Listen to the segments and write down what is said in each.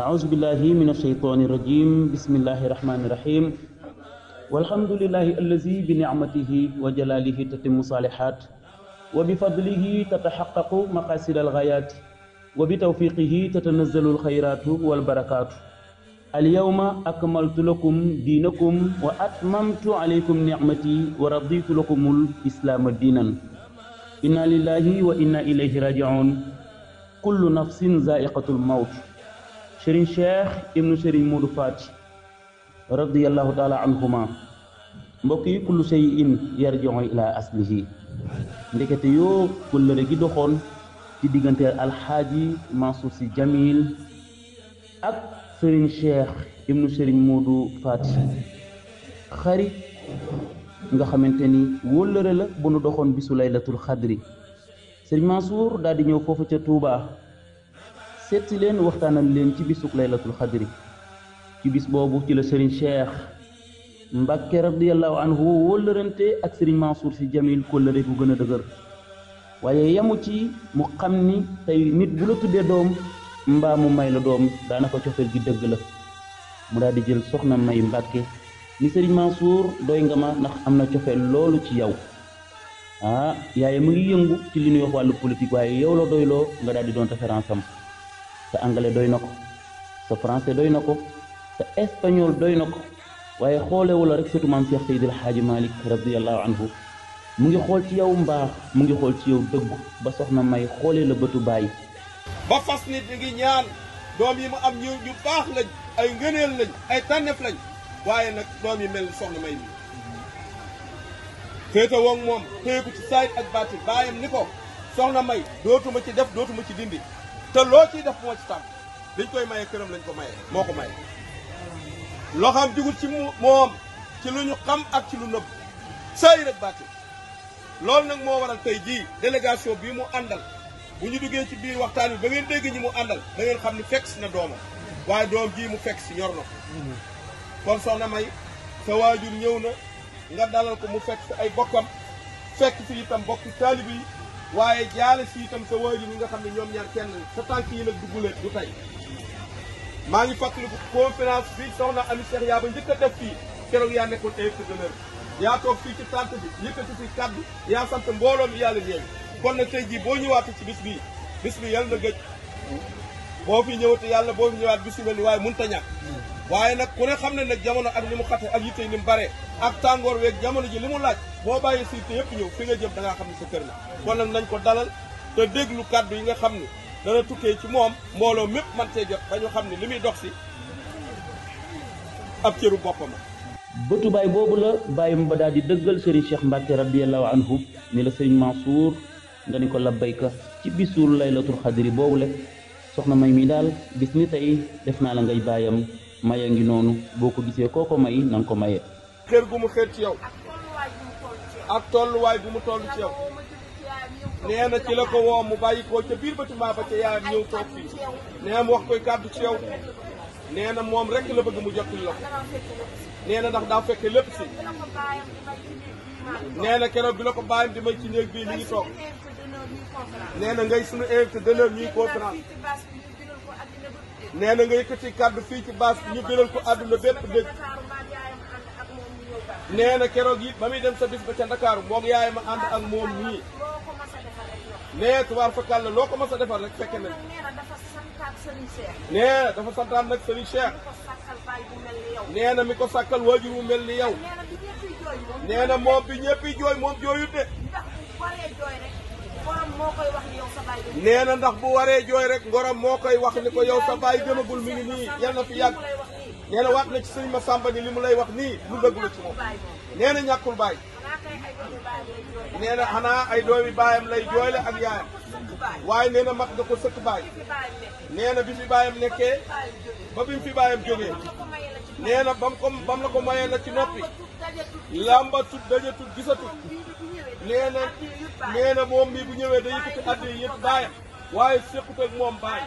أعوذ بالله من الشيطان الرجيم بسم الله الرحمن الرحيم والحمد لله الذي بنعمته وجلاله تتم الصالحات وبفضله تتحقق مقاصد الغايات وبتوفيقه تتنزل الخيرات والبركات اليوم أكملت لكم دينكم وأتممت عليكم نعمتي ورضيت لكم الإسلام دينا إنا لله وإنا إليه راجعون كل نفس ذائقة الموت Serigne Cheikh ibnu Serigne Modou Fati radiyallahu taala anhuma mbokk yi kullu shay'in yarji'u ila aslihi ndekete yoo kóllëre gi doxoon ci diggante alxaaji Mansour Sy Djamil ak Serigne Cheikh ibnu Serigne Modou Fati xarit nga xamante ni wóllëre la bu nu doxoon bisu laylatul xadri Serigne Mansour daal di ñëw foofu ca Touba seetsi leen waxtaanal leen ci bisuk laylatul xadri ci bis boobu ci la Serigne Cheikh Mbacke radiyallahu anhu wóllërante ak Serigne Mansour Sy Djamil kóllëre bu gën a dëgër waaye yamu ci mu xam ni tey nit bu la tuddee doom mbaa mu may la doom daanaka cofeel gi dëgg la mu daal di jël soxna May Mbacke ni Serigne Mansour doy nga ma ndax am na cofeel loolu ci yow yaay mu ngi yëngu ci li ñuy wax wàllu politique waaye yow la doyloo nga daal di doon référence am sa anglais doy na ko sa français doy na ko sa espagnol doy na ko waaye xoolewu la rek surtout maam Cheikh Seydil Hadji Malick radiyallahu anhu mu ngi xool ci yow mbaax mu ngi xool ci yow dëggu ba soxna May xoolee la bëtu bàyyi ba fas nit ñi ngi ñaan doom yi mu am ñu baax lañ ay ngëneel lañ ay tànneef lañ waaye nag doom yi mel ni soxna May mi féete woog moom téegu ci saayit ak baati baayam ni ko soxna May dootuma ci def dootuma ci dindi te loo ciy def moo ci tàmm dañ koy maye këram lañ ko maye moo ko maye loxoom jugul ci moom ci lu ñu xam ak ci lu nëbb sëy rek bàtti loolu nag moo waral tey jii délégation bii mu àndal bu ñu duggee ci biir waxtaan bi ba ngeen dégg ñi mu àndal da ngeen xam ni fekk si na doomam waaye doom jii mu fekk si ñor na ko kon soxna May sa waajur ñëw na nga dalal ko mu fekk si ay bokkam fekk si itam bokki taalibe yi waaye jaale si itam sa waajur yi nga xam ne ñoom ñaar kenn sa tànk yi nag dugguleen du tey maa ngi fàttaliku conférence bi soxna Ami Cheikh yaa ba njëkk a def fii keroog yaa nekkoon invité d'honneur yaa toog fii ci tànt bi yëkkati fi kaddu yaa sant mbooloo mi yàlla léegi kon nag tey jii boo ñëwaatee ci bis bi yàlla na gëj boo fi ñëwate yàlla boo fi ñëwaat bis bi mel ni waaye mënut a ñàkk waaye nag ku ne xam ne nag jamono ak ni mu xate ak yitte ni mu bare ak tàngoor weeg jamono ji li mu laaj boo bàyyi siite yëpp ñëw fi nga jëm da ngaa xam ne sa kër la kon nag nañ ko dalal te déglu kàddu yi nga xam ne dana tukkee ci moom mbooloo mépp man cee jot ba ñu xam ne li muy dox si ab cëru boppam bëtu baay boobu la bàyyam ba daal di dëggal Serigne Cheikh Mbacke radiyallahu anhu ni la Serigne Mansour nga ni ko labbayka ci bisul laylatul xadri boobu le soxna May mi daal bis ni tey def naa la ngay bàyyam maya ngi noonu boo ko gisee koo ko may na nga ko maye xër gu mu xër ci yow ak tolluwaay bu mu toll ci yow nee na ci la ko woo mu bàyyi ko ca biir bâtiment ba ca yaayam ñëw toog fii nee na mu wax koy kàddu ci yow nee na moom rek la bëgg mu jottali la ko nee na ndax daa fekke lépp si nee na keroog bi la ko bàyyam di may ci néeg bii mi ngi toog nee na ngay sunu invité d'honneur ñuy conférence nee na nga yëkkati kàddu fii ci baas bi ñu biral ko àdduna bépp dégg nee na keroog yi ba muy dem sa bis ba ca Ndakaaru moom yaay ma ànd ak moom nii nee tubaar fakal la loo ko mas a defar rek fekke na nee dafa santaan nag Serigne Cheikh nee na mi ko sàkkal waajur mu mel ni yow nee na moom bi ñëpp yi jooy moom jooyut de nee na ndax bu waree jooy rek ngorom moo koy wax ni ko yow sa baay gëmagul mi ngi nii yal na fi yàgg nee na waat na ci Serigne Massamba ni li mu lay wax nii lu dëgg la ci moom nee na ñàkkul baay nee na xanaa ay doomi baayam lay jooyle ak yaayam waaye nee na mat nga ko sëkk baay nee na bi fi baayam nekkee ba bi mu fi baayam jógee nee na bam la ko mayee la ci noppi làmbatut dajatut gisatut nee na moom mii bu ñëwee day yëkkati addi yi yëpp baayam waaye séqut ak moom baay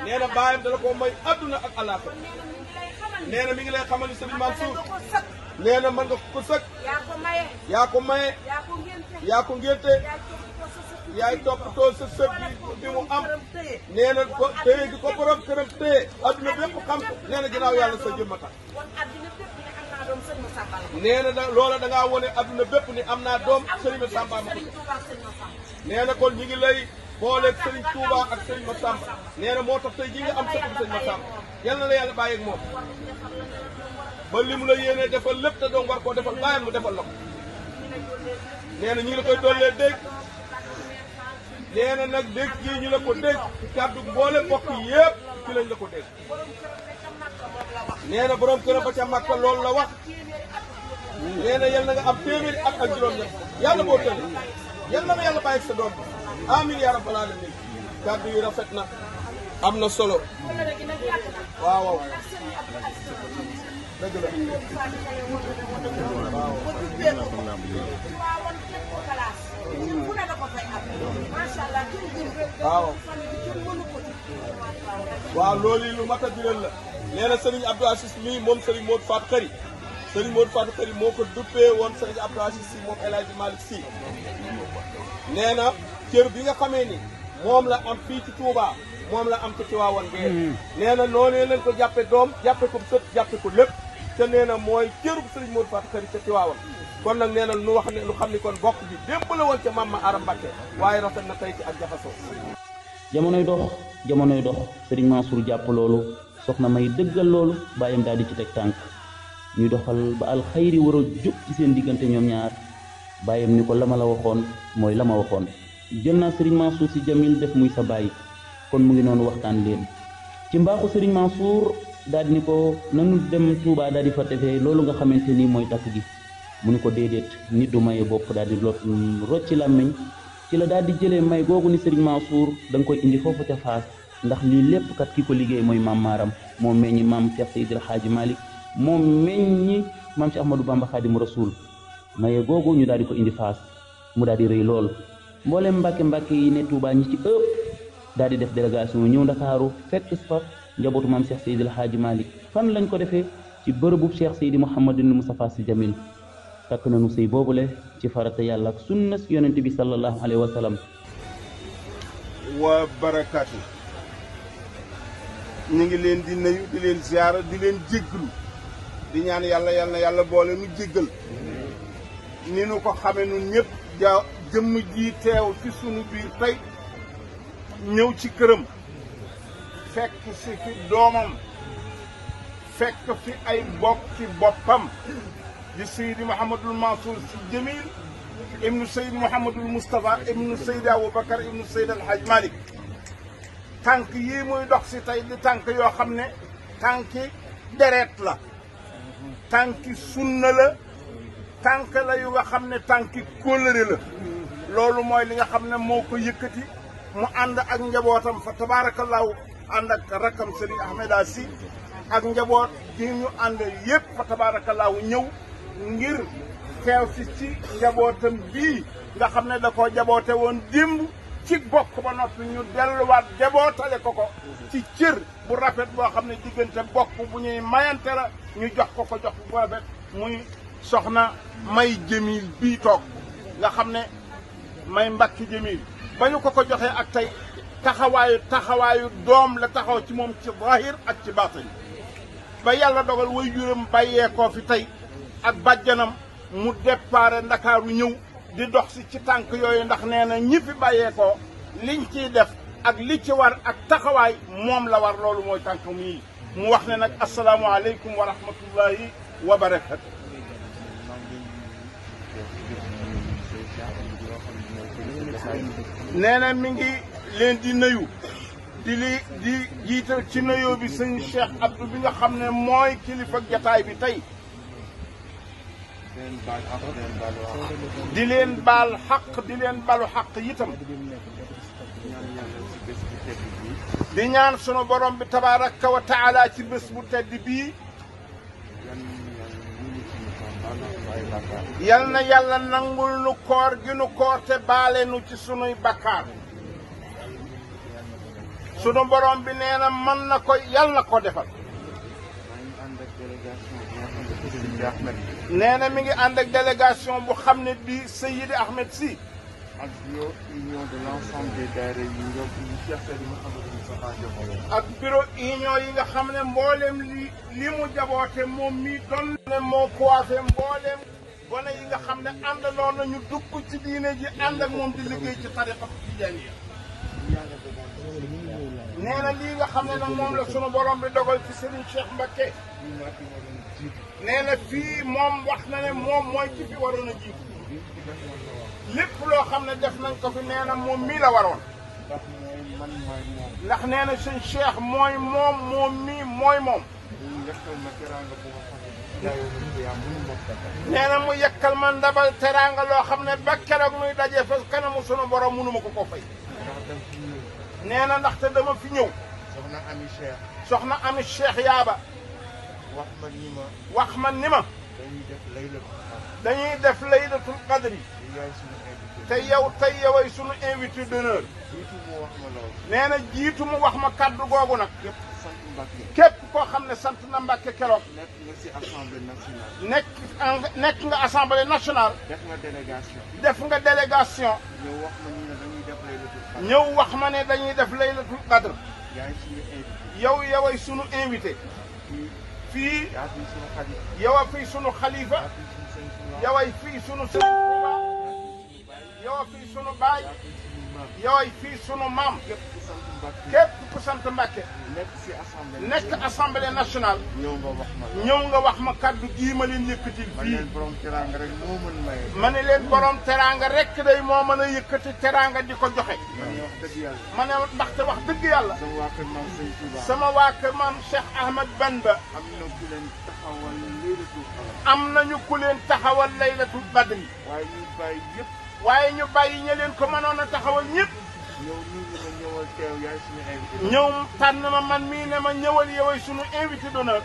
nee na baayam dana ko may adduna ak àllaaxira nee na mi ngi lay xamal ni Serigne Mansour nee na mën nga ko sëkk yaa ko maye yaa ko ngénte yaay toppatoo sa sët bi mu am nee na ko téye gi ko borom këram téye adduna bépp xam ko nee na ginnaaw yàlla sa jëmma tax nee na loola da ngaa wone adduna bépp ni am naa doom Serigne Massamba ma ko nee na kon ñi ngi lay booleeg Serigne Touba ak Serigne Massamba nee na moo tax tey ji nga am sëtu Serigne Massamba yal na la yàlla bàyyeeg moom ba li mu la yéenee defal lépp te doom war koo defal bàyyam mu defal la ko nee na ñu ngi la koy dollee dégg nee na nag dégg gii ñu la ko dégg ci kàddu mboole mbokk yëpp ci lañ la ko dégg nee na borom këram ba ca Makka loolu la wax nee na yal na nga am téeméeri ak juróom-ñett yàlla boo tële yal na ma yàlla bàyyi sa doom bi amiin yaa rabbal aalamiin kàddu yi rafet na am na solo waaw waaw dëgg la waaw waaw loolu yi lu mat a biral la nee na Serigne Abdou Aziz mii moom Serigne Modou Fatou Khary Serigne Modou Fatou Khary moo ko duppee woon Serigne Abdou Aziz Sy moom El Hadji Malick Sy nee na cër bi nga xamee ni moom la am fii ci Touba moom la am ci Tiwaawan ngeen nee na noonee leen ko jàppe doom jàppe ko sët jàppe ko lépp te nee na mooy cërub Serigne Modou Fatou Khary ca Tiwaawan kon nag nee na lu wax ne lu xam ni kon bokk bi démb la woon ca Mame Aram Mbacké waaye rafet na tey ci ak jaxasoo jamonoy dox Serigne Mansour jàpp loolu soxna May dëggal loolu bàyyam daal di ci teg tànk ñuy doxal ba alxayri war a jóg ci seen diggante ñoom ñaar bàyyam ni ko la ma la waxoon mooy la ma waxoon jël naa Serigne Mansour Sy Djamil def muy sa bàyyi kon mu ngi noonu waxtaan leen ci mbaaxu Serigne Mansour daal di ni ko nanu dem Touba daal di fa defee loolu nga xamante ni mooy takk gi mu ni ko déedéet nit du maye bopp daal di rocci làmmiñ ci la daal di jëlee may googu ni Serigne Mansour da nga koy indi foofu ca Faas ndax lii lépp kat ki ko liggéey mooy maam Maaram moom meññi maam Cheikh Seydi El Hadji Malick moom meññi maam Cheikh Ahmadou Bamba Khadimu Rasoul maye googu ñu daal di ko indi Faas mu daal di rëy lool mboolem mbàkke yi ne Touba ñi ci ëpp daal di def délégation ñëw Ndakaaru fekk fa njabootu maam Cheikh Seydi El Hadji Malick fan lañ ko defee ci bërëbu Cheikh Seydi Mouhamadou Moustapha Sy Djamil takk nañu sëy boobule ci farata yàlla ak sunna yonent bi sallallahu alayhi wa sallam wa barakaatu ñu ngi leen di nuyu di leen ziyaara di leen jéggalu di ñaan yàlla boole nu jéggal ni nu ko xame nun ñëpp jëmm ji teew ci sunu biir tey ñëw ci këram fekk si fi doomam fekk fi ay bokki boppam di Seydi Mouhamadul Mansour Sy Djamil ibnu Seydi Mouhamadul Moustapha ibnu Seydi Aboubacar ibnu Seydi El Hadji Malick tànk yii muy dox si tey di tànk yoo xam ne tànki deret la tànki sunna la tànk la yu nga xam ne tànki kóllëre la loolu mooy li nga xam ne moo ko yëkkati mu ànd ak njabootam fa tabaarakallaahu ànd ak rakkam Serigne Ahmeda Sy ak njaboot gi ñu ànd yëpp fa tabaarakallaahu ñëw ngir teew si ci njabootam bii nga xam ne da koo jaboote woon démb ci bokk ba noppi ñu delluwaat jabootale ko ci cër bu rafet boo xam ne diggante bokk bu ñuy mayante la ñu jox ko jox bu rafet muy soxna May Djamil bii toog nga xam ne May Mbacke Djamil ba ñu ko joxee ak tey taxawaayu doom la taxaw ci moom ci zahir ak ci baatin ba yàlla dogal way juram bàyyee koo fi tey ak bàjjanam mu déparé Ndakaaru ñëw di dox si ci tànk yooyu ndax nee na ñi fi bàyyee ko liñ ciy def ak li ci war ak taxawaay moom la war loolu mooy tànk mii mu wax ne nag asalaamualeykum wa rahmatullahi wa barakatu nee na mi ngi leen di nuyu di jiital ci nuyoo bi sëñ Cheikh Abdou bi nga xam ne mooy kilifa jataay bi tey di leen baal xaq di leen balu xaq itam di ñaan sunu borom bi tabaraka wa taala ci bés bu tedd bii yal na yàlla nangul nu koor gi nu koor te baale nu ci sunuy bakkaar sunu borom bi nee na mën na ko yal na ko defal nee na mi ngi ànd ak délégation bu xam ne bii Seydi Ahmed Sy ak bureau union de l'ensemble des daara yi nga Cheikh Seydi Mouhamadou Moustapha jaboote. ak bureau union yi nga xam ne mboolem li mu jaboote moom mii doon ne moo coiffé mboolem gone yi nga xam ne àndandoo nañu dugg ci diine ji ànd ak moom di liggéey ci tariqa tijaaniya. nee na lii nga xam ne nag moom la sunu borom bi dogal ci Serigne Cheikh Mbacké. nee na fii moom wax na ne moom mooy ci fi waroon a jiitu. lépp loo xam ne def nañ ko fi nee na moom mii la waroon. ndax nee na sëñ Cheikh mooy moom mii mooy moom. nee na mu yekkal ma ndabal teraanga loo xam ne ba keroog muy daje fa kanamu sunu borom mënuma ko fay. nee na ndaxte dama fi ñëw. soxna Ami Cheikh yaaba. wax ma ni ma. dañuy def laylatul qadri. te yoway sunu invité d'honneur. nee na jiitu mu wax ma kaddu googu nag. képp koo xam ne sant na Mbàkke keroog. nekk nga ci assemblée nationale. nekk nga assemblée nationale. def nga délégation. ñëw wax ma ne dañuy def laylatul qadr. yoway sunu invité. fii yow fii sunu xalifa. yoway fii sunu sëriñ Tuuba. yow fii sunu baay. yoway fii sunu maam. képp ku sant Mbàkke. nekk assemblée nationale. ñëw nga wax ma kaddu gii ma leen yëkkatil fii. ma ne leen borom teraanga rek day moo mën a yëkkati teraanga di ko joxe. ma ne ndaxte wax dëgg yàlla. sama waa kër maam Cheikh Ahmad Bamba. am nañu ku leen taxawal laylatul badri. waaye ñu bàyyi ña leen ko mënoon a taxawal ñëpp. ñëw tànn ma man mii ne ma ñëwal yoway sunu invité d'honneur.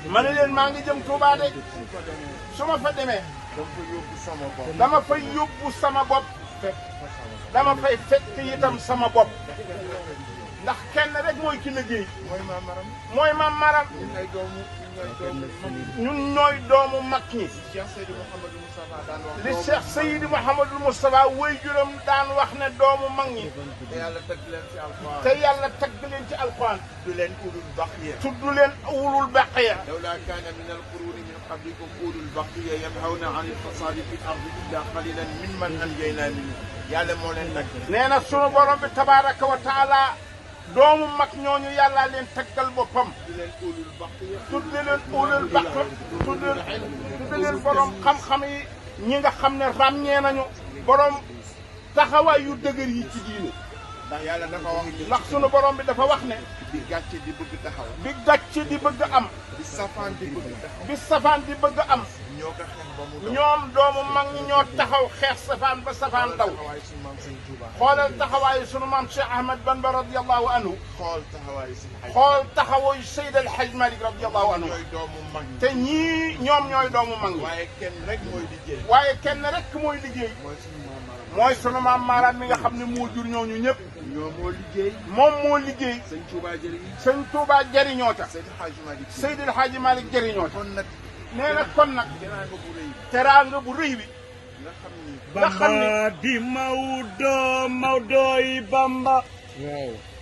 ma ne leen maa ngi jëm Touba de. su ma fa demee. dama fay yóbbu sama bopp. dama fay fekk itam sama bopp. ndax kenn rek mooy ki liggéey. mooy maam Maram. ñun ñooy doomu mag ñi. li Cheikh Seydi Mouhamadou Moustapha way juróom daan wax ne doomu mag ñi. te yàlla tagg leen ci alquran. tudd leen ulul baqiya. tudd leen ulul baqiya. lawlaa kaana min alquruuni min qablikum ulul baqiya yanhawna ani alfasaadi fi l-ardi illa qalilan mimman anjaynaa minhum. yàlla moo leen nag. nee na sunu borom bi tabaaraka wa taala. doomu mag ñooñu yàllaa leen taggal boppam. tudde leen ulul baqiya. tudde leen borom xam-xam yi. ñi nga xam ne ràññee nañu. borom taxawaay yu dëgër yi ci diine. ndax yàlla dafa wax. ndax sunu borom bi dafa wax ne. bi gàcce di bëgg taxaw. bi gàcce di bëgg am. bi safaan di bëgg taxaw. bi safaan di bëgg am. ñoo ko xeex ba mu daw. ñoom doomu mag ñi ñoo taxaw xeex safaan ba safaan daw. xoolal taxawaayu sunu maam Cheikh Ahmad Bamba radiyallahu anhu. xool taxawaayu Seydi El Hadj Malick radiyallahu anhu. te ñii ñoom ñooy doomu mag ñi. waaye kenn rek mooy liggéey. waaye kenn rek mooy liggéey. mooy sunu maam Maram mi nga xam ne moo jur ñooñu ñëpp. moo liggéey. moom moo liggéey. sëñ Touba jëriñoo. sëñ Touba jëriñoo ta. Seydi El Hadj Malick jëriñoo ta. nee na kon nag. teraanga bu rëy bi. nga xam ni Bamba di Maodo yi Bamba.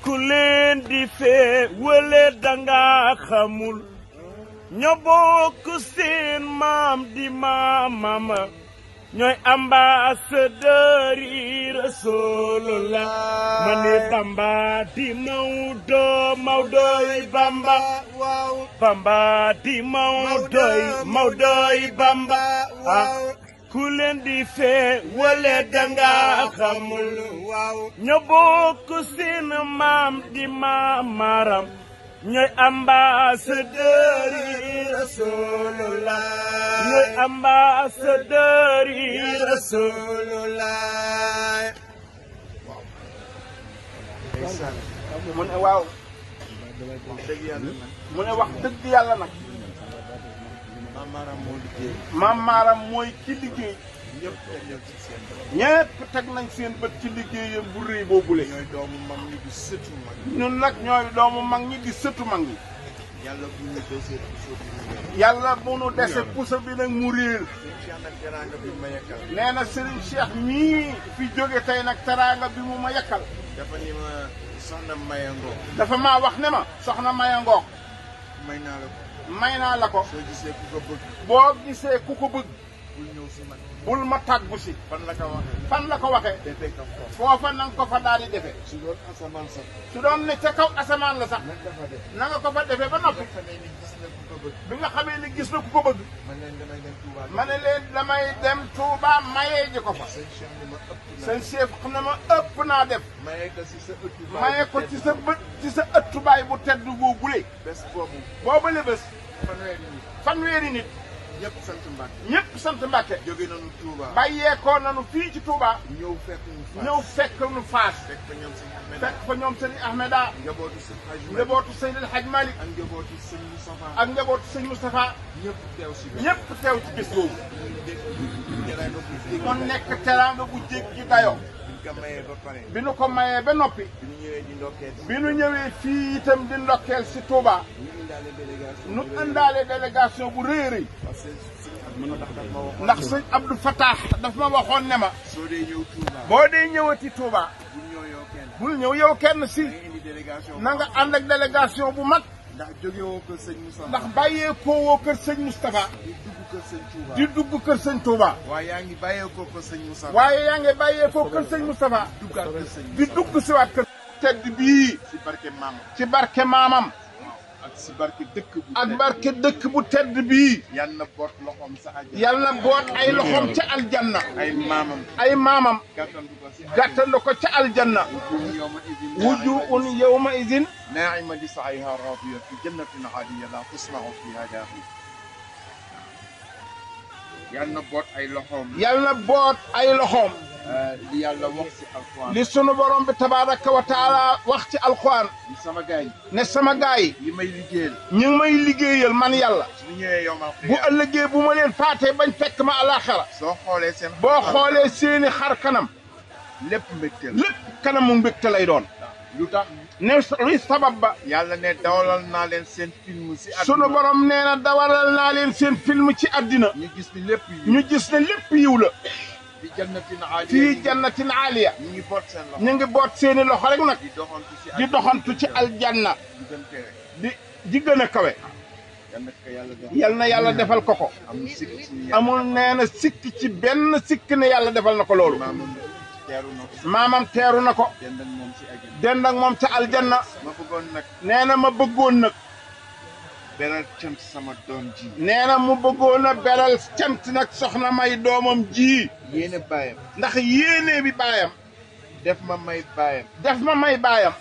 ku leen di fee wële danga xamul. ñoo bokk seen maam di maamama. ñooy ambassadeur yi Rasulullah. ma ne Bamba di Maodo yi Bamba. Bamba di Maodo yi Bamba. ku leen di fee wala danga xamul. ñoo bokk seen maam di maam Maram. ñooy ambassadeur yi Rasulullah. ñooy ambassadeur yi Rasulullah. mu ne waaw. mu ne wax dëgg yàlla nag. Maam Maram moo liggéey. Maam Maram mooy ki liggéey. ñëpp teg nañ seen bët ci liggéeyam bu rëy boobule. ñooy doomu mag ñi di sëtu mag ñi. ñun nag ñooy doomu mag ñi di sëtu mag ñi. yàlla bu ñu dese puso bi mu réer. yàlla bu nu dese puso bi nag mu réer. sëñ Cheikh nag teraanga bi ma yekkal. nee na Serigne Cheikh mii fi jóge tey nag teraanga bi mu ma yekkal. dafa ni ma soxna Maya Ngok. dafa maa wax ne ma soxna Maya Ngok. may naa la ko. may naa la ko. soo gisee ku ko bëgg. boo gisee ku ko bëgg. bul ñëw si man. bul ma tàggu si. fan la ko waxee. fan la ko waxee. defee ko foofu. foofa na nga ko fa daal di defee. su doon asamaan sax. su doon ne ca kaw asamaan la sax. nag dafa def. na nga ko fa defee ba noppi. nga xamee ni gis na ku ko bëgg. bi nga xamee ni gis na ku ko bëgg. man leen damay dem Touba. ma ne leen damay dem Touba mayee ji ko fa. sëñ Cheikh ni ma ëpp naa. seen chef xam na ma ëpp naa def. mayee ko si sa ëttu baay. maye ko ci sa bët ci sa ëttu baay bu tedd boo gule. bés boobu. booba le bés. fanweeri nit. fanweeri nit. ñëpp sant Mbacke. ñëpp sant Mbacke. jóge nañu Touba. bàyyeekoo nañu fii ci Touba. ñëw fekk ñu Fass. ñëw fekk nu Faas. fekk fa ñoom sëñ Ahmed. fekk fa ñoom sëñ Ahmeda. njabootu sëñ Hadj Malick. njabootu sëñ El Hadj Malick. ak njabootu sëñ Moustapha. ak njabootu sëñ Moustapha. ñëpp teew si bés. ñëpp teew ci bés boobu. ñu dégg teraanga bu jéggi. mu nekk teraanga bu jéggi dayoo. biñ ko mayee ba pare. bi nu ko mayee ba noppi. bi ñu ñëwee di ndokkeel. bi nu ñëwee fii itam di ndokkeel si Touba. ñu indaale délégation. nu indaale délégation bu rëy a rëy. parce que sëñ Abdou Fatah daf ma waxoon. ndax sëñ Abdou Fatah daf ma waxoon ne ma. soo dee ñëw Touba. boo dee ñëwati Touba. bu ñëw yow kenn. bul ñëw yow kenn si. da ngay indi délégation. na nga ànd ak délégation bu mag. ndax jóge woo kër sëñ Moustapha. ndax bàyyeekoo woo kër sëñ Moustapha. di dugg kër sëñ Touba. di dugg kër sëñ Touba. waaye yaa ngi bàyyeekoo kër sëñ Moustapha. waaye yaa ngi bàyyeekoo kër sëñ Moustapha. duggaat kër sëñ di dugg si waat kër tedd bii. si barke maamam. ci barke maamam. ak si barke dëkk bu. ak barke dëkk bu tedd bii. yal na boot loxoom sa àjjana. yàlla boot ay loxoom ca aljanna. ay maamam. ay maamam. gàttandu ko si gàttandu ko ca aljanna. wujuhun yawma idin. naa'ima li sa'iha raadiya fi jannatin 'aliyya la tasma'u fiha laaxiya. yal na boot ay loxoom. yàlla boot ay loxoom. li yàlla wax si alquran. li sunu borom bi tabaaraka wa taala wax ci alquran. li sama gaay ne sama gaay yi may liggéeyal. ñu ngi may liggéeyal man yàlla. su ñëwee yowmal bu qiyaama. ëllëgee bu ma leen faatee bañ fekk ma alaxira. soo xoolee seen. boo xoolee seeni xar kanam. lépp mbégte la. lépp kanamu mbégte lay doon. lu tax. ne luy sabab ba. yàlla ne dawalal naa leen seen film si. sunu borom nee na dawalal naa leen seen film ci àddina. ñu gis ni lépp yi. ñu gis ne lépp yiw la. fi jannatin aaliya. fii jannatin aaliya. ñu ngi boot seen loxo. ñu ngi boot seeni loxo rek nag. di doxantu si. di doxantu ci aljanna. diggante rek. di gën a kawe. yal na ko yàlla def. yal na yàlla defal ko ko. amul sikk ci yàlla. amul nee na sikk ci benn sikk ne yàlla defal na ko loolu. maamam teeru na ko. maamam teeru na ko. dend ak moom si àjjana. dend ak moom ca aljanna. ma bëggoon nag. nee na ma bëggoon nag. beral cant sama doom ji. nee na mu bëggoon a beral cant nag soxna may doomam ji. yéene baayam. ndax yéene bi baayam. def ma may baayam. def ma may baayam.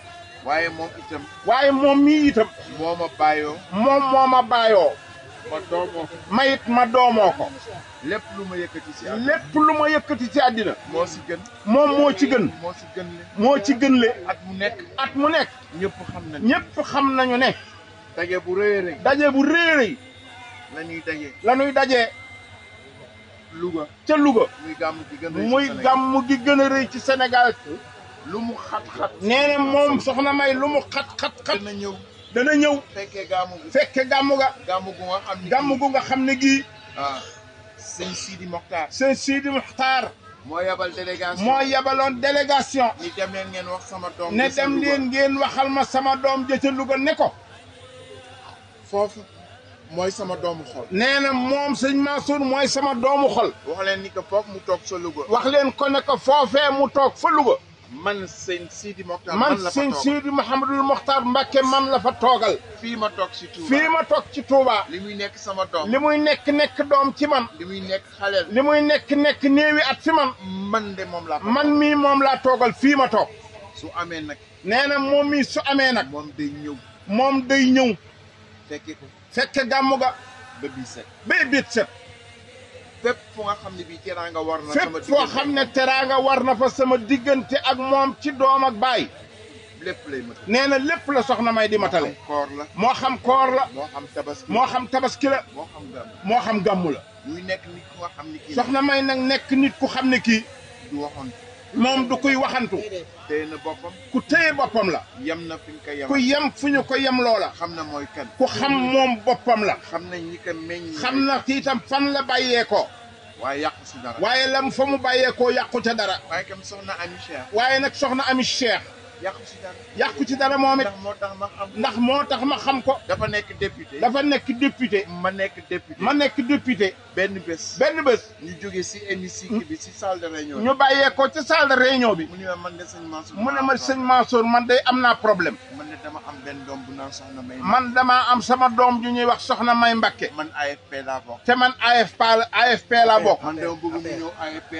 waaye moom itam. waaye moom mii itam. moo ma baayoo. moom moo ma baayoo. ma doomoo. mayit ma doomoo ko. lépp lu ma yëkkati si àddina. lépp lu ma yëkkati ci àddina. moo si gën. moom moo ci gën. moo si gën le. moo ci gën le. at mu nekk. at mu nekk. ñëpp xam nañ. ñëpp xam nañu ne. daje bu rëy a rëy. daje bu réeréy. la ñuy daje. la ñuy dajee. Louga. ca Louga. muy gàmm gi gën a rëy. muy gàmm gi gën a rëy ci Sénégal. lu mu xat-xat. nee na moom soxna may lu mu xat-xat-xat. dana ñëw. dana ñëw. fekkee gàmmu gi. fekke gàmmu ga. gàmmu gu nga xam ni. gàmm gu nga xam ne gii. ah sëñ Sidi Mokhtar. sëñ Sidi Muxtaar. moo yabal délégation. moo yabaloon délégation. ni dem leen ngeen wax sama doom. ne dem leen ngeen waxal ma sama doom ja ca Louga ne ko. foofu mooy sama doomu xol. nee na moom sëñ Mansour mooy sama doomu xol. wax leen ni que foofu mu toog sa Louga. wax leen ko ne ko foofee mu toog fa Louga. man sëñ Sidi Mokhtar. man la fa sëñ toog. Sidi Mouhamadul Mokhtar Mbacke man la fa toogal. fii ma toog si Touba. fii ma toog ci Touba. li muy nekk sama doom. li muy nekk doom ci man. li muy nekk xaleel. li muy nekk néewi at ci man. man de moom laa fa man mii moom laa toogal fii ma toog. su amee nag. nee na moom mii su amee nag. moom day ñëw. moom day ñëw. fekke ko. fekke gàmmu ga. ba bii set. ba bit set. fépp fu nga xam ne bii teraanga war na. sama fépp foo xam ne teraanga war na fa sama diggante ak moom ci doom ak baay. lépp lay matal. nee na lépp la soxna may di matale. koor la. moo xam koor la. moo xam tabaski. moo xam tabaski la. moo xam gàmm. moo xam gàmmu la. ñuy nekk nit ku nga xam ne kii. soxna may nag nekk nit ku xam ne kii. du waxoon. moom du kuy waxantu. téye na boppam. ku téye boppam la. yem na fi ñu ko yem. ku yem fu ñu ko yem loola. xam na mooy kan. ku xam moom boppam la. xam nañ ñi ko meññ. xam na itam fan la bàyyeekoo. waaye yàqu si dara. waaye lam fa mu bàyyeekoo yàqu ca dara. waaye kam soxna Ami Cheikh. waaye nag soxna Ami Cheikh. yàqu si dara. yàqu ci dara moom it. ndax moo tax ma xam. ndax moo tax ma xam ko. dafa nekk député. dafa nekk député. ma nekk député. ma nekk député. benn bés. benn bés. ñu jóge si hémicycle bi si salle de réunion. ñu bàyyeekoo ci salle de réunion bi. mu ne ma man de sëñ Mansour. mu ne ma sëñ Mansour man de am naa problème. man de dama am benn doom bu naan soxna May. man damaa am sama doom ju ñuy wax soxna May Mbakke. man AFP laa bokk. te man AFP laa bokk. man dama bëgg mu ñëw AFP.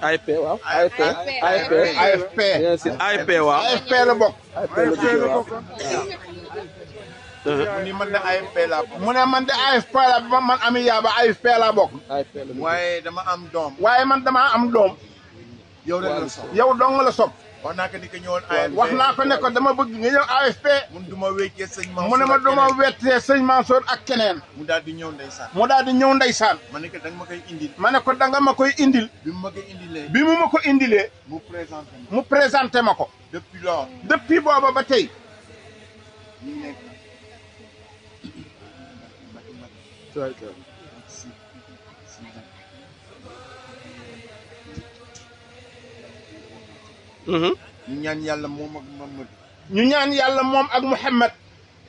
AFP waaw. AFP. AFP waaw. AFP la bokk. mu ni man de AFP laa bokk. mu ne man de AFP la ba man Ami Yaaba AFP laa bokk. waaye dama am doom. waaye man damaa am doom. yow rek la sopp. yow dong la sopp. wax naa ko ni ko ñëwoon AFP. wax naa ko ne ko dama bëgg nga ñëw AFP. mun du ma wéccee sëñ Mansour. mu ne ma du ma wettee sëñ Mansour ak keneen. mu daal di ñëw ndeysaan. mu daal di ñëw ndeysaan. ma ne ko danga ma koy indil. ma ne ko danga ma koy indil. bi mu ma koy indilee. bi mu ma ko indilee. mu présenté ma. mu présenté ma ko. depuis lors. depuis booba ba tey. ñu nekk. ñu ñaan yàlla moom ak Mamadou. ñu ñaan yàlla moom ak Mouhamed.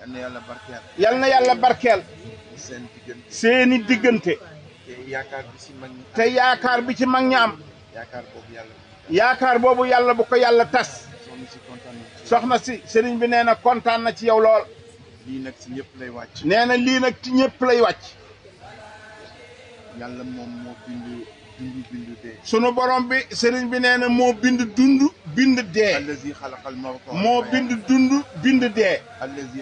yal na yàlla barkeel. yal na yàlla barkeel. seen diggante. seeni diggante. te yaakaar bi si mag ñi. te yaakaar bi ci mag ñi am. yaakaar boobu yàlla. yaakaar boobu yàlla bu ko yàlla tas. soxna si kontaan na. soxna si sëriñ bi nee na kontaan na ci yow lool. lii nag si ñëpp lay wàcc. nee na lii nag ci ñëpp lay wàcc. yàlla moom moo bind dee. sunu borom bi sëriñ bi nee na moo bind dund bind dee. allazi xalaqal mawta. moo bind dund bind dee. allazi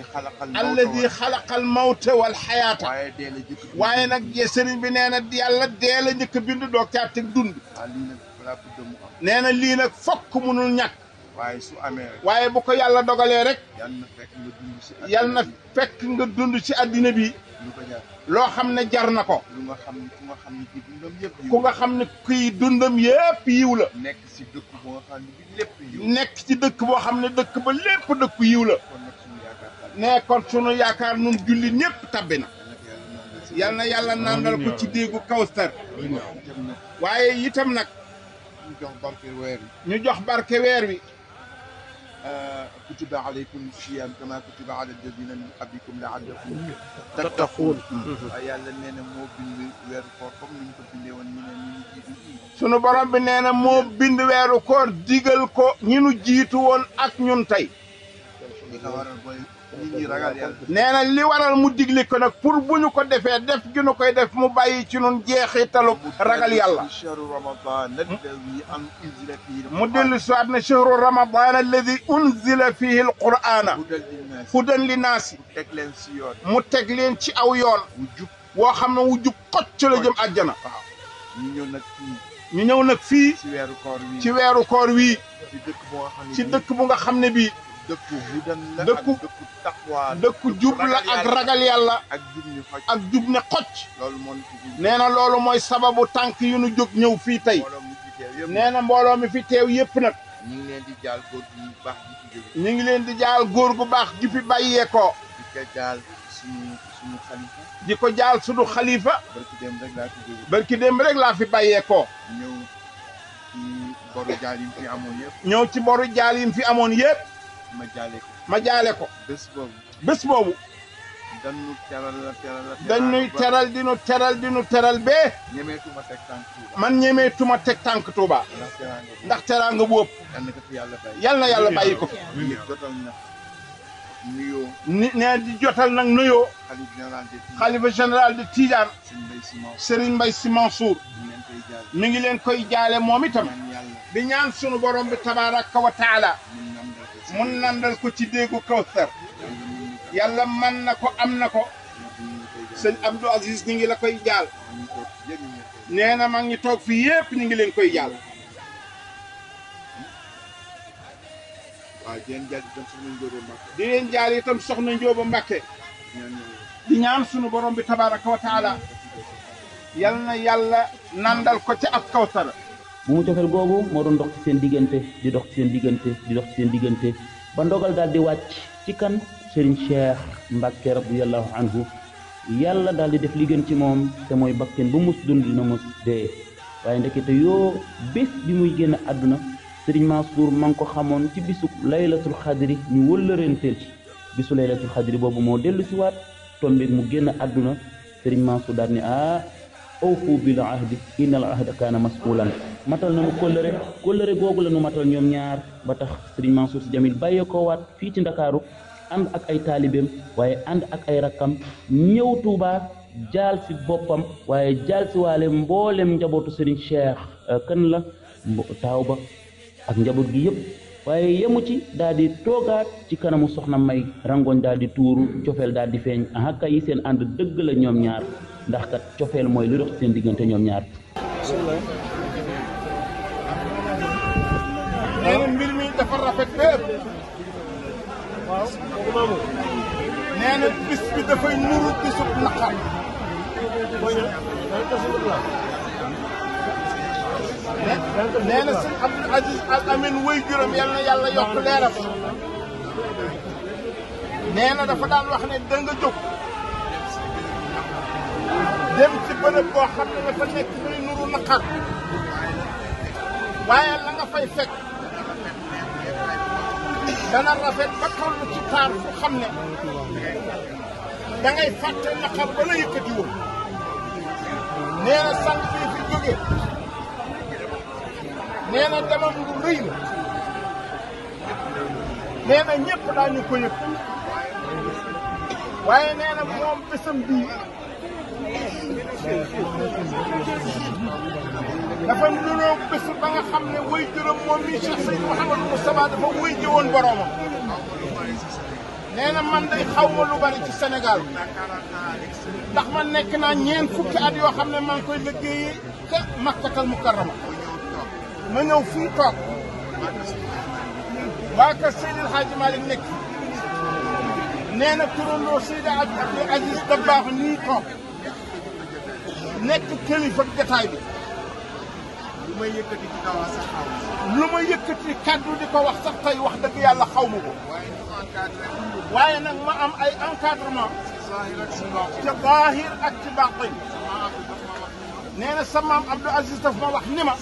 xalaqal mawta wal xayaata. waaye dee la jëkk. waaye nag sëriñ bi nee na yàlla dee la njëkk bind doo caa teg dund. waaw lii nag balaa bëgg mu am. nee na lii nag fokk munul ñàkk. waaye su amee rek. waaye bu ko yàlla dogalee rek. yal na fekk nga dund si. yal na fekk nga dund ci addina bi. lu ko jar. loo xam ne jar na ko. lu nga xam ne ci dundam yëpp. ku nga xam ne kuy dundam yépp yiw la. nekk si dëkk boo xam ne bi lépp yiw. nekk ci dëkk boo xam ne dëkk ba lépp dëkku yiw la. kon nag suñu yaakaar. nee kon sunu yaakaar nun julli ñépp tabbi na. yal na yàlla nandal ko ci déggu Kawsar. waaye itam nag. ñu jox barke weer wi. ñu jox barke weer wi. kutiba alaykum siyam kama kutiba ala alladina min qablikum laallakum tattaquun. waaye yàlla nee na moo bind weeru koor comme ni ñu ko bindee woon ñu ne ñu jiitu yi. sunu borom bi nee na moo bind weeru koor digal ko ñi nu jiitu woon ak ñun tey. li ko waral mooy nit ñi ragal yàlla. nee na li waral mu digle ko nag pour bu ñu ko defee def gi nu koy def mu bàyyi ci nun jeexitalu ragal yàlla. shahru ramadan alladi unzila fihi mu dellu siwaat na shahru ramadan alladi unzila fihi alqur'ana hudan li naasi. mu teg leen si yoon. mu teg leen ci aw yoon. wu jub. woo xam ne wu jub xocc la jëm àjjana. waaw ñu ñëw nag fii. ñu ñëw nag fii. ci weeru koor wii. ci weeru koor wii. ci dëkk boo xam ne ci dëkk bu nga xam ne bii. dëkku hudan la. dëkku ak dëkku taqwa. dëkku jub la ak ragal yàlla. ak jub ni xoj. ak jub ne xocc. loolu moo ñu fi. nee na loolu mooy sababu tànk yu nu jóg ñëw fii tey. mbooloo mi fi teew yëpp. nee na mbooloo mi fi teew yépp nag. ñu ngi leen di jaal góor gu baax gi fi jóge. ñu ngi leen di jaal góor gu baax gi fi bàyyeekoo. di ko jaal suñu xalifa. di ko jaal suñu xalifa. barki dem rek laa fi jóge. barki démb rek laa fi bàyyeekoo. ñëw ci boru jaal yi fi amoon yëpp. ñëw ci boru jaal yi fi amoon yépp. ma jaale ko. ma jaale ko. bés boobu. bés boobu. dañu teral dañuy teral di nu teral bee. ñemeetuma teg tànk Touba. man ñemeetuma teg tànk Touba. ndax teraanga bu ëpp. yal na ko fi yàlla bàyyi. yal na yàlla bàyyi ko fi. ñu jotal na nuyoo. nee di jotal nag nuyoo. xalifa général de Tidiane. Serigne Mbaye Sy Mansour. mi ngi leen koy jaale moom itam. di ñaan sunu borom bi tabaraka wa taala. mun nandal ko ci déggu Kawsar. yàlla man na ko am na ko. sëñ Abdou Aziz ñu ngi la koy jaal. nee na mag ñi toog fii yépp ñu ngi leen koy jaal. waaw di leen jaal itam soxna Njóoba Mbàkke. di leen jaal itam soxna Njóoba Mbàkke. di ñaan sunu borom bi tabaraka wa taala. yal na yàlla nandal ko ci ab Kawsar. bu mu cofeel googu moo doon dox ci seen diggante di dox ci seen diggante di dox ci seen diggante ba ndogal daal di wàcc ci kan Serigne Cheikh Mbacke radiyallahu anhu yàlla daal di def li gën ci moom te mooy bakken bu mus dund dina mus dee waaye ndekete yoo bés bi muy génn àdduna Serigne Mansour ma ngi ko xamoon ci bisu laylatul xadri ñu wëllërenteel bisu laylatul xadri boobu moo dellu si waat tombeeg mu génn àdduna Serigne Mansour daal ni awfu bil ahdi innal ahda kaana mas'ulan matal nañu kóllëre googu la nu matal ñoom ñaar ba tax Serigne Mansour Sy Djamil bàyyee ko waat fii ci Ndakaaru ànd ak ay taalibeem waaye ànd ak ay rakkam ñëw Touba jaal si boppam waaye jaal si waale mboolem njabootu Serigne Cheikh kan la taaw ba ak njaboot gi yëpp waaye yemu ci daal di toogaat ci kanamu soxna May rangoñ daal di tuuru cofeel daal di feeñ ahaka yi seen ànd dëgg la ñoom ñaar ndax kat cofeel mooy lu dox seen diggante ñoom ñaar. nee na mbir mi dafa rafet bépp. waaw. nee na bis bi dafay nuru bisub naqar. nee na sëñ Abdou Aziz Al Amin wëy juróom yal na yàlla yokk leeram. nee na dafa daan wax ne da nga jóg. dem ci bërëb boo xam ne dafa nekk muy nuru naqar. waaye la nga fay fekk. dana rafet ba toll ci taar fu xam ne. da ngay fàtte naqar ba la yëkkati woon. nee na sant bi fi jóge. nee na demam lu rëy la. nee na ñëpp daañu ko yëg. waaye nee na moom bésam bii. dafa nunoo bés ba nga xam ne woy juróom moom mii Cheikh Seydou Mouhamadou Moustapha dafa woy jëwoon boroomam. nee na man day xaw ma lu bari ci Sénégal ndax man nekk naa ñeent fukki at yoo xam ne maa ngi koy liggéeyee ca Makkatal Mukarrama ma ñëw fii toog waa kër Seydil Hadji Malick nekk nee na turandoo Seydi Abdou Aziz Dabakh nii toog nekk kilifa jataay bi lu ma yëkkati kàddu di ko wax sax tey wax dëgg yàlla xaw ma ko waaye nag ma am ay encadrement ca baahir ak ci baatin nee na sa maam Abdou Aziz daf ma wax ni ma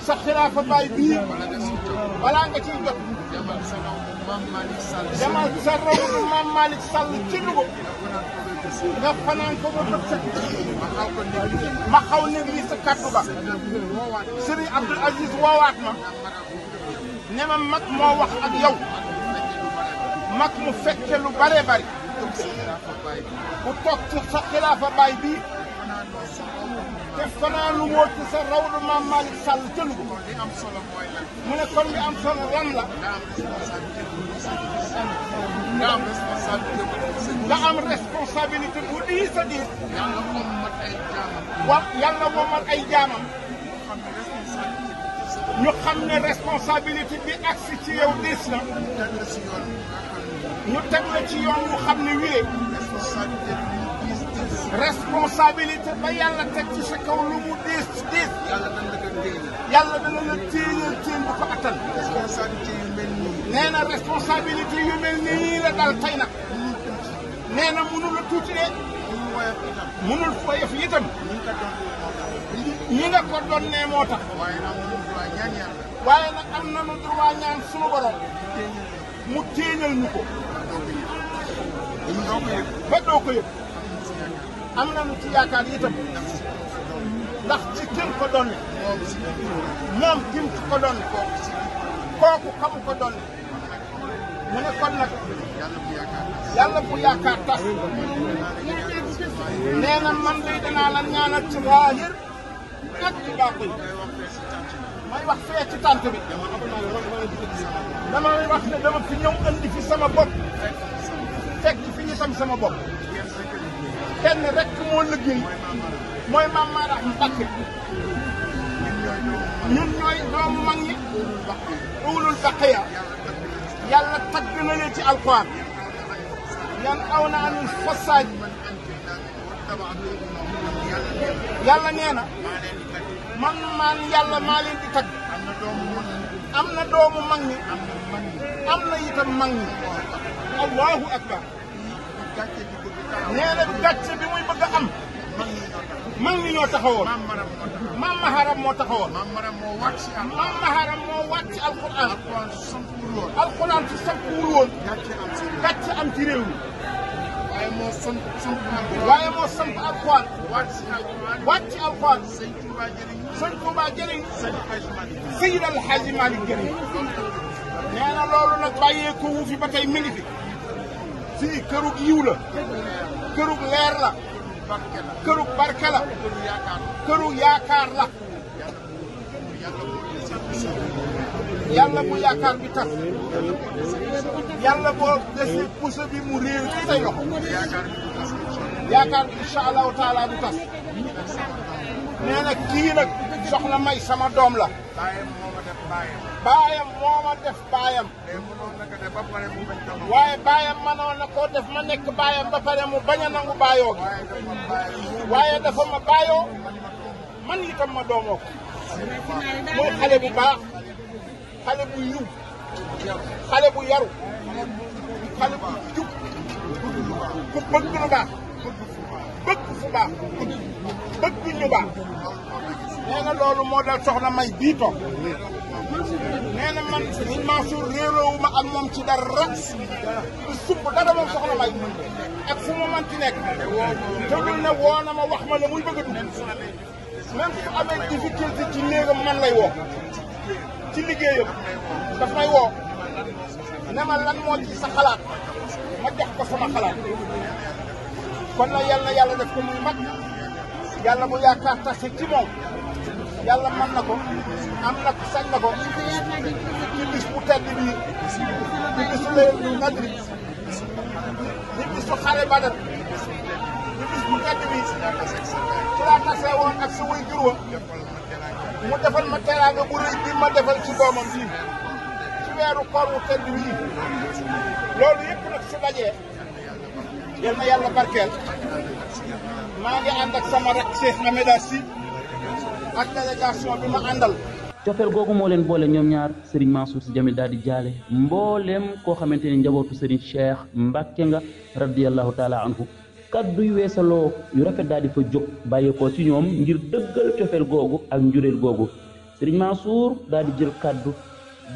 sa xilaafa baay bii balaa nga ciy jot demal sa rawdu maam Malick Sall ci Louga nga fanaan ko ba bët set ma xaw ne lii sa kàddu ba Serigne Abdou Aziz woowaat ma ne ma mag moo wax ak yow mag mu fekke lu bare bari bu toog ci sa xilaafa baay bii te fanaan lu woo ci sa rawdu maam Malick Sall ca Louga mu ne kon li am solo lan la nga am responsabilité bu diis a diis wax yàlla moomal ay jaamam ñu xam ne responsabilité bi agsi ci yow diis na ñu teg la ci yoon wu xam ne wii responsabilité ba yàlla teg ci sa kaw lu mu diis diis yàlla dana la téeñal téen bu ko attan nee na responsabilité yu mel nii la dal tey nag nee na mënul la tuuti de mënul foyef itam ñi nga ko doon nee moo tax waaye nag am nañu droit ñaan sunu borom mu téeñal ñu ko ba doo ko yëg am nañu ci yaakaar itam ndax ci kim ko doon moom kim ko doon kooku xamu ko doon mu ne kon nag yàlla bu yaakaar tas nee na man de danaa la ñaanal ci zaahir ak ci baatin may wax fee ci tànt bi damay wax ne dama fi ñëw andi fi sama bopp fekk fi itam sama bopp kenn rek moo liggéey mooy Maam Maarax Mbàkke ñun ñooy doomu mag ñi ulul baqiya yàlla tagg na leen ci alquran yan aw na anil fasaad yàlla nee na man yàlla maa leen di tagg. am na doomu mag ñi. am na itam mag ñi. allahu akbar. nee na gàcce bi muy bëgg a am. mag ñi ñoo taxawoon. maam Maharam moo taxawoon. maam Maharam moo wàcc alquran. alquran ci sampuur woon. gàcce am ci réew mi. waaye moo samp alquran. wàcc alquran. sëñ Touba jëriñ. Seydi El Hadji Malick jëriñ. nee na loolu nag bàyyeeku wu fi ba tey mi ngi fi. fii kërug yiw la. kërug leer la. kërug barke la. kërug yaakaar la. yàlla bu yaakaar bi tas. yàlla boo desee pousse bi mu réew ci say loxo. yaakaar bi incha allahu taala du tas. nee na kii nag soxna May sama doom la. baayam moo ma def baayam. waaye baayam mënoon na koo def ma nekk baayam ba pare mu bañ a nangu baayoo gi. waaye dafa ma baayoo man itam ma doomoo ko. mooy xale bu baax. xale bu yiw. xale bu yaru. xale bu jub. ku bëgg lu baax. bëgg fu baax. bëgg ñu baax. nee na loolu moo dal soxna May bii toog. nee na man Serigne Mansour réeróowu ma ak moom ci dara. du sumb dara moom soxna May. ak fu mu manti nekk. tëgul ne woo na ma wax ma la muy bëgg a dugg. même su amee difficulté ci néegam man lay woo. ci liggéeyam daf may woo. ne ma lan moo ci sa xalaat. ma jox ko sama xalaat. kon nag yàlla def ko muy mag. yàlla bu yaakaar tase ci moom. yàlla mën na ko. am na ko sañ na ko. ci bis bu tedd bii. ci bisu Laylatul Qadr. ci bisu xare Badar. ci bis bu tedd bii. ci laa tasee woon ak sa way jur wa. mu defal ma teraanga bu rëy bi ma defal ci doomam bii. ci weeru koor wu tedd bii. loolu yëpp nag su dajee. yal na yàlla barkeel. maa ngi ànd ak sama rak Cheikh Ahmed Sy ak délégation bi ma àndal. cofeel googu moo leen boole ñoom ñaar Serigne Mansour Sy Djamil daal di jaale mbooleem koo xamante ni njabootu Serigne Cheikh Mbacke nga radiyallahu taala anhu kaddu yu weesaloo yu rafet daal di fa jóg bàyyeekoo ci ñoom ngir dëggal cofeel googu ak njureel googu Serigne Mansour daal di jël kaddu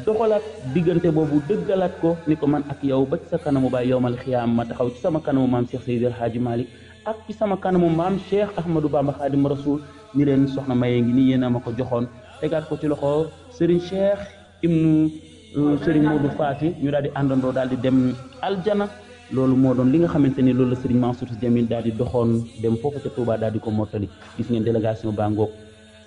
doxalaat diggante boobu dëggalaat ko ni ko man ak yow ba ci sa kanamu baay yowmal xiyaam ma taxaw ci sama kanamu maam Cheikh Seydi El Hadji Malick ak ci sama kanamu maam Cheikh Ahmadou Bamba Khadim Rasoul ni leen soxna Maye ngi nii yéen a ma ko joxoon tegaat ko ci loxo Serigne Cheikh ibnu Serigne Modou Fati ñu daal di àndandoo daal di dem aljana loolu moo doon li nga xamante ni loolu la Serigne Mansour Sy Djamil daal di doxoon dem foofu ca Touba daal di ko mottali gis ngeen délégation baa ngoog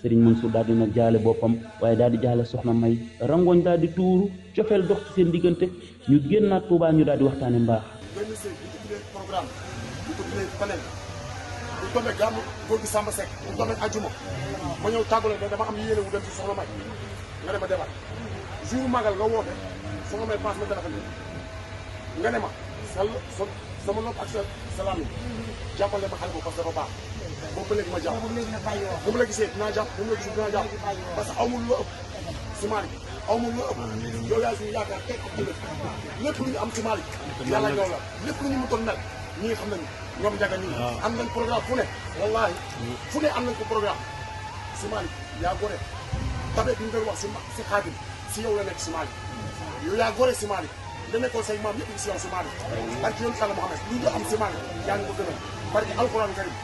Serigne Mansour daal di nag jaale boppam waaye daal di jaale soxna May rangoñ daal di tuuru cofeel dox ci seen diggante ñu génnaat Touba ñu daal di waxtaane mbaax. benn sëy bu ko tuddee programme bu ko tuddee panel bu tombé gàmmu góor gi Samba Seck bu tombé ajuma ma ñëw tàggale ne dama am yéene wu dem ci soxna May nga ne ma demal jour magal nga woote soxna May passe ma téléphone nga ne ma sama nopp ak sa salaam yi jàppale ma xale boobu parce que dafa baax boobu ba léegi ma jàpp bu mu la gisee dinaa jàpp bu mu la gisee dinaa jàpp parce que amul lu ëpp si Malick amul lu ëpp yow yaay suñu yaakaar teg ak jëlee lépp lu ñu am si Malick yàlla yow la lépp lu ñu mu toll mel ñi nga xam nañu ñoom njaga ñi am nañ programme fu ne wallahi fu ne am nañ ko programme si Malick yaa gore tabe bi ñu doon wax si Xaadim si yow la nekk si Malick yow yaa gore si Malick da nekkoon say maam yëpp si yow si Malick barki yoon Yàlla Muhammad lu ñu am si Malick yaa ngi ko gënal barki alquran karim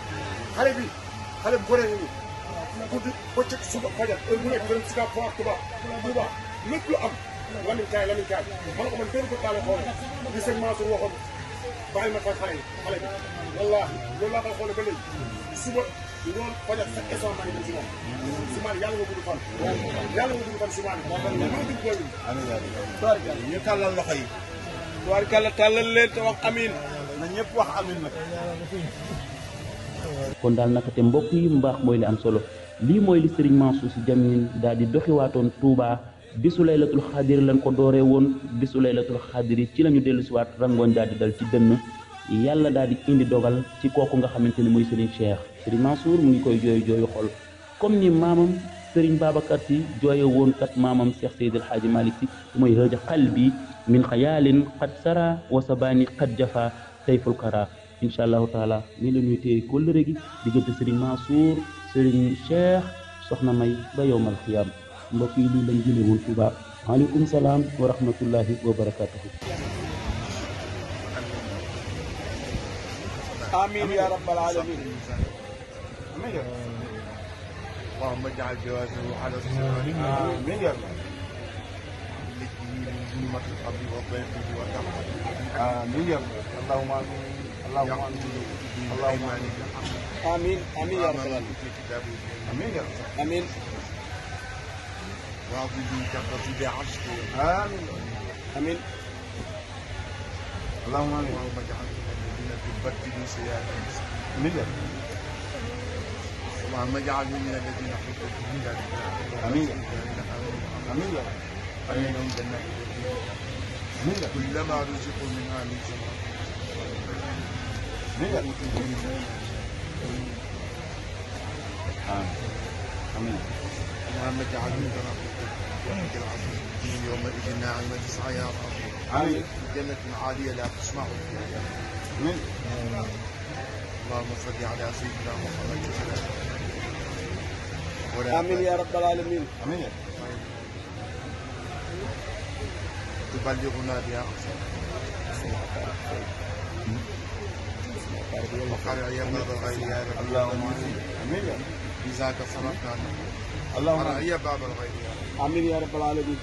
xale bi xale bu gore ni guddi bëccëg suba fajar heure bu nekk gërëm si kaa foire Touba lépp lu am Lamine kaay man ko man benn ko taale xoole li sëñ Mansour waxoon bàyyi ma fa xale bi wallahi loolu laa koy xoole ba léegi suba ngoon fajar chaque instant maa ngi dem si moom si Malick yàlla nga gudd fan yàlla nga gudd fan si Malick loo dugg booy ñu tàllal loxo yi tubaarkàlla tàllal leen te wax amiin na ñëpp wax amiin nag kon daal naka te mbokk yi mbaax mooy li am solo lii mooy li Serigne Mansour Sy Djamil daal di doxiwaatoon Touba bisu laylatul xaadir lañ ko dooree woon bisu laylatul xaadir yi ci la ñu dellu si waat rangooñ daal di dal ci dënn yàlla daal di indi dogal ci kooku nga xamante ni muy Serigne Cheikh Serigne Mansour mu ngi koy jooyu xol comme ni maamam Serigne Babacar Sy jooye woon kat maamam Cheikh Seydil Hadji Malick Sy mooy hëja qalbi min xayaalin qad sara wa sabani qad jafa sayful kara incha allahu taala nii la ñuy téye kóllëre gi diggante Serigne Mansour Serigne Cheikh soxna May ba yowmal xiyaam mbokk yi lii lañ jëlee woon Touba waaleykum salaam wa rahmatullahi wa barakatuhu. آمين يا رب العالمين. اللهم اجعل جوازه على الصراط آمين يا رب. لكلمة الحبيب وضيفه وتحفظه آمين يا رب. اللهم آمين اللهم آمين اللهم آمين آمين آمين يا رب العالمين. آمين يا رب. آمين. راضي بك رضي بعشقه آمين آمين. اللهم آمين. اللهم اجعل الذين تبدلوا سيئاتهم آمين يا رب. اللهم اجعلني من الذين حبوا من آمين آمين يا رب. آمين جنات آمين كلما رزقوا منها من ثمرة آمين. اللهم اجعلني برحمتك العظيم يومئذ ناعمة تسعى يا رب. آمين. جنة عالية لا تسمع فيها آمين. اللهم صل على سيدنا محمد آمين يا رب العالمين. آمين. تبلغنا بها وقرع يا باب الغيب يا رب. اللهم آمين. بذاك صرفنا اللهم قرع يا باب الغيب يا رب. آمين يا رب العالمين.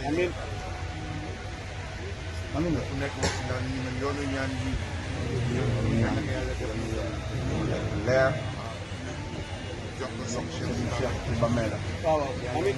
آمين. آمين. هناك وصلنا من يوم يعني لا jox ko soxna Cheikh Ba Mela. waaw amiin.